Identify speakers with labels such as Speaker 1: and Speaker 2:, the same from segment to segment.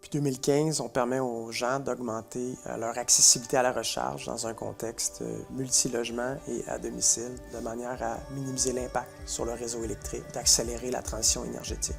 Speaker 1: Depuis 2015, on permet aux gens d'augmenter leur accessibilité à la recharge dans un contexte multilogement et à domicile, de manière à minimiser l'impact sur le réseau électrique, d'accélérer la transition énergétique.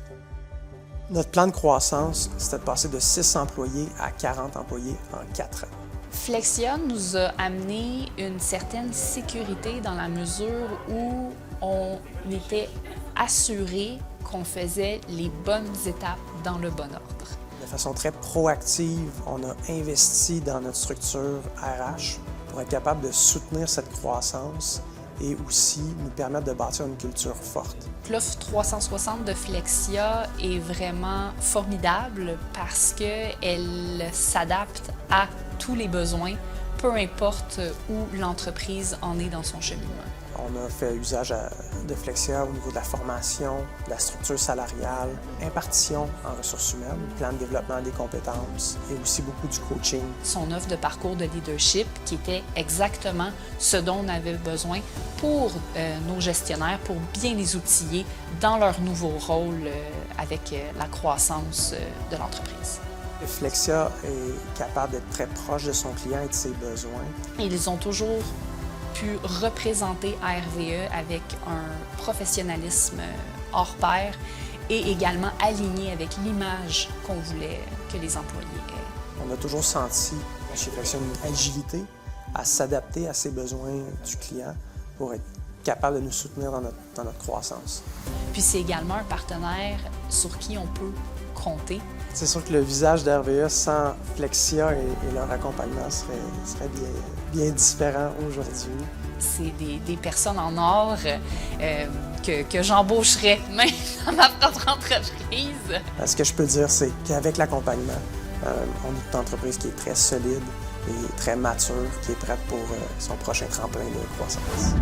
Speaker 1: Notre plan de croissance, c'était de passer de 6 employés à 40 employés en 4 ans.
Speaker 2: Flexia nous a amené une certaine sécurité dans la mesure où on était assuré qu'on faisait les bonnes étapes dans le bon ordre.
Speaker 1: De façon très proactive, on a investi dans notre structure RH pour être capable de soutenir cette croissance et aussi nous permettre de bâtir une culture forte.
Speaker 2: L'offre 360 de Flexia est vraiment formidable parce qu'elle s'adapte à tous les besoins, peu importe où l'entreprise en est dans son cheminement.
Speaker 1: On a fait usage de Flexia au niveau de la formation, de la structure salariale, impartition en ressources humaines, plan de développement des compétences et aussi beaucoup du coaching.
Speaker 2: Son offre de parcours de leadership qui était exactement ce dont on avait besoin pour nos gestionnaires, pour bien les outiller dans leur nouveau rôle avec la croissance de l'entreprise.
Speaker 1: Flexia est capable d'être très proche de son client et de ses besoins.
Speaker 2: Ils ont toujours pu représenter RVE avec un professionnalisme hors pair et également aligné avec l'image qu'on voulait que les employés aient.
Speaker 1: On a toujours senti chez Flexia une agilité à s'adapter à ses besoins du client pour être capable de nous soutenir dans notre croissance.
Speaker 2: Puis c'est également un partenaire sur qui on peut compter.
Speaker 1: C'est sûr que le visage d'RVE sans Flexia et leur accompagnement serait bien différent aujourd'hui.
Speaker 2: C'est des personnes en or que j'embaucherais même dans ma propre entreprise.
Speaker 1: Ce que je peux dire, c'est qu'avec l'accompagnement, on est une entreprise qui est très solide et très mature, qui est prête pour son prochain tremplin de croissance.